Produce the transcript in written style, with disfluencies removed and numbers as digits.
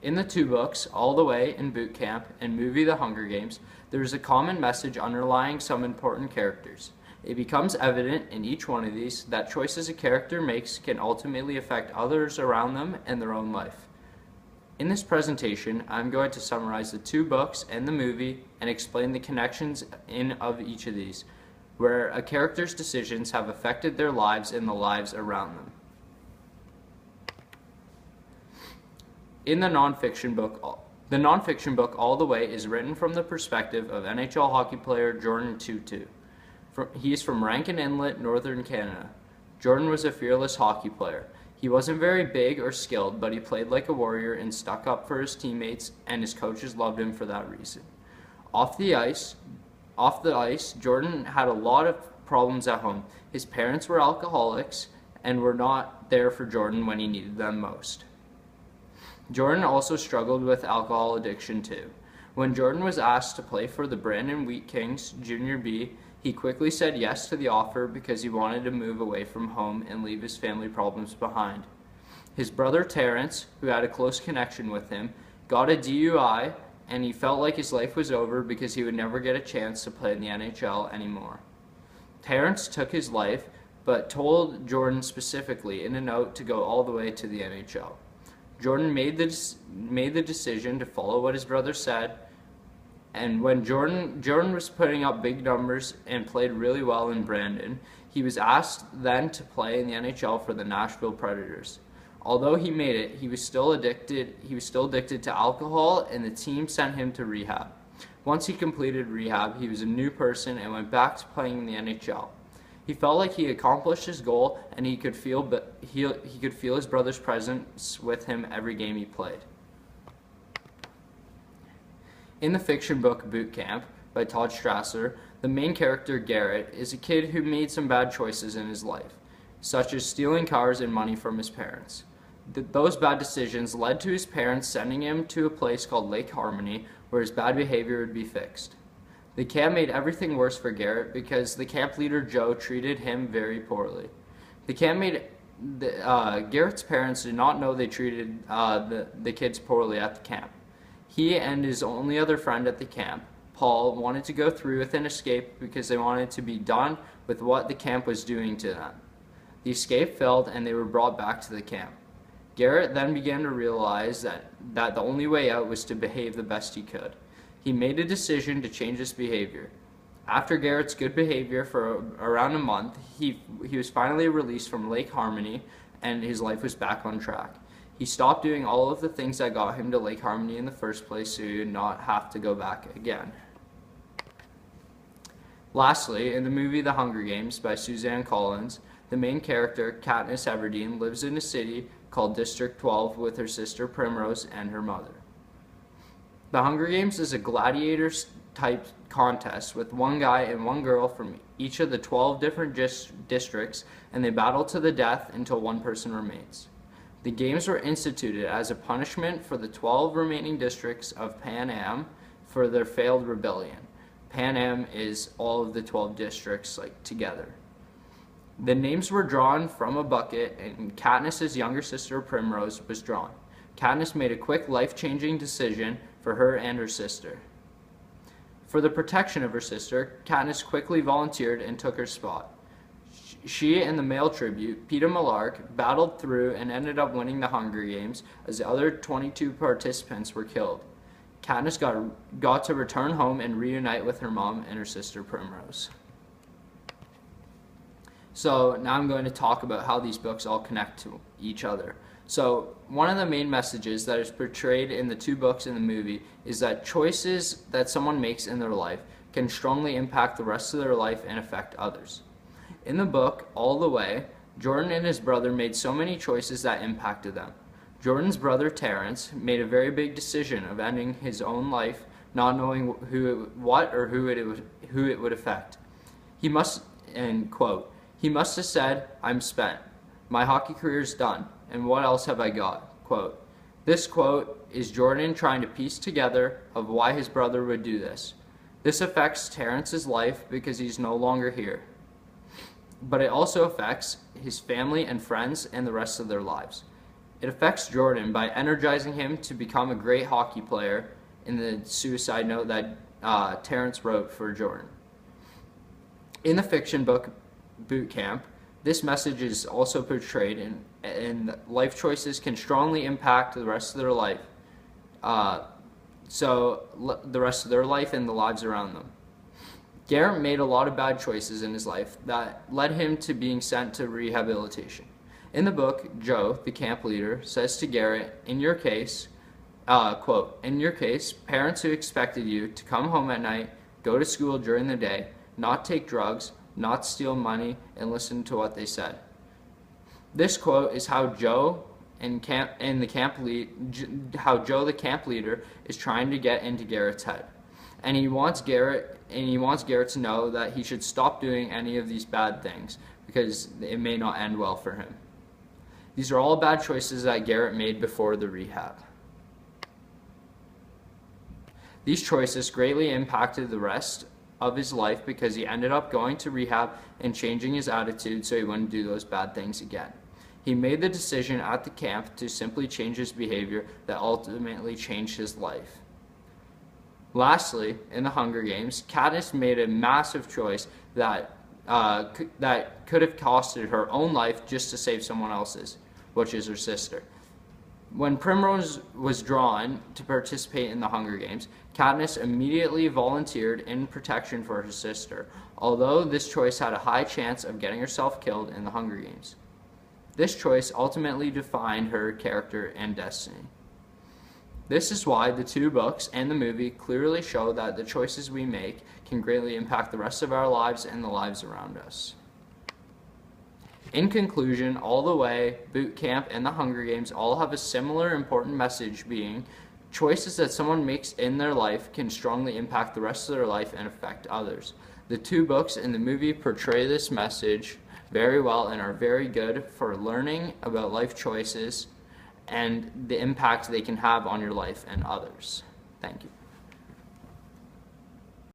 In the two books, All the Way and Boot Camp and movie The Hunger Games, there is a common message underlying some important characters. It becomes evident in each one of these that choices a character makes can ultimately affect others around them and their own life. In this presentation, I'm going to summarize the two books and the movie and explain the connections of each of these, where a character's decisions have affected their lives and the lives around them. In the nonfiction book All the Way is written from the perspective of NHL hockey player Jordan Tootoo. He is from Rankin Inlet, Northern Canada. Jordan was a fearless hockey player. He wasn't very big or skilled, but he played like a warrior and stuck up for his teammates, and his coaches loved him for that reason. Off the ice, Jordan had a lot of problems at home. His parents were alcoholics and were not there for Jordan when he needed them most. Jordan also struggled with alcohol addiction too. When Jordan was asked to play for the Brandon Wheat Kings Junior B, he quickly said yes to the offer because he wanted to move away from home and leave his family problems behind. His brother Terrence, who had a close connection with him, got a DUI, and he felt like his life was over because he would never get a chance to play in the NHL anymore. Terrence took his life, but told Jordan specifically in a note to go all the way to the NHL. Jordan made the decision to follow what his brother said, and when Jordan was putting up big numbers and played really well in Brandon, he was asked then to play in the NHL for the Nashville Predators. Although he made it, he was still addicted to alcohol, and the team sent him to rehab. Once he completed rehab, he was a new person and went back to playing in the NHL. He felt like he accomplished his goal, and he could feel his brother's presence with him every game he played. In the fiction book Boot Camp by Todd Strasser, the main character Garrett is a kid who made some bad choices in his life, such as stealing cars and money from his parents. Those bad decisions led to his parents sending him to a place called Lake Harmony, where his bad behavior would be fixed. The camp made everything worse for Garrett because the camp leader Joe treated him very poorly. Garrett's parents did not know they treated the kids poorly at the camp. He and his only other friend at the camp, Paul, wanted to go through with an escape because they wanted to be done with what the camp was doing to them. The escape failed and they were brought back to the camp. Garrett then began to realize that the only way out was to behave the best he could. He made a decision to change his behavior. After Garrett's good behavior for around a month, he was finally released from Lake Harmony and his life was back on track. He stopped doing all of the things that got him to Lake Harmony in the first place so he would not have to go back again. Lastly, in the movie The Hunger Games by Suzanne Collins, the main character, Katniss Everdeen, lives in a city called District 12 with her sister Primrose and her mother. The Hunger Games is a gladiators-type contest with one guy and one girl from each of the 12 different districts, and they battle to the death until one person remains. The games were instituted as a punishment for the 12 remaining districts of Pan Am for their failed rebellion. Pan Am is all of the 12 districts together. The names were drawn from a bucket, and Katniss's younger sister Primrose was drawn. Katniss made a quick life-changing decision for her and her sister. For the protection of her sister, Katniss quickly volunteered and took her spot. She and the male tribute, Peeta Mellark, battled through and ended up winning the Hunger Games as the other 22 participants were killed. Katniss got to return home and reunite with her mom and her sister Primrose. So now I'm going to talk about how these books all connect to each other. So one of the main messages that is portrayed in the two books and the movie is that choices that someone makes in their life can strongly impact the rest of their life and affect others. In the book, All the Way, Jordan and his brother made so many choices that impacted them. Jordan's brother Terrence made a very big decision of ending his own life, not knowing who it would affect. He must, end quote, he must have said, "I'm spent. My hockey career's done, and what else have I got?" Quote. This quote is Jordan trying to piece together of why his brother would do this. This affects Terrence's life because he's no longer here. But it also affects his family and friends and the rest of their lives. It affects Jordan by energizing him to become a great hockey player in the suicide note that Terrence wrote for Jordan. In the fiction book Boot Camp, this message is also portrayed in life choices can strongly impact the rest of their life. The rest of their life and the lives around them. Garrett made a lot of bad choices in his life that led him to being sent to rehabilitation. In the book, Joe, the camp leader, says to Garrett, in your case, quote, in your case, parents who expected you to come home at night, go to school during the day, not take drugs, not steal money, and listen to what they said. This quote is how Joe the camp leader is trying to get into Garrett's head. And he wants Garrett to know that he should stop doing any of these bad things because it may not end well for him. These are all bad choices that Garrett made before the rehab. These choices greatly impacted the rest of his life because he ended up going to rehab and changing his attitude so he wouldn't do those bad things again. He made the decision at the camp to simply change his behavior that ultimately changed his life. Lastly, in the Hunger Games, Katniss made a massive choice that could have costed her own life just to save someone else's, which is her sister. When Primrose was drawn to participate in the Hunger Games, Katniss immediately volunteered in protection for her sister, although this choice had a high chance of getting herself killed in the Hunger Games. This choice ultimately defined her character and destiny. This is why the two books and the movie clearly show that the choices we make can greatly impact the rest of our lives and the lives around us. In conclusion, All the Way, Boot Camp, and the Hunger Games all have a similar important message being choices that someone makes in their life can strongly impact the rest of their life and affect others. The two books and the movie portray this message very well and are very good for learning about life choices and the impact they can have on your life and others. Thank you.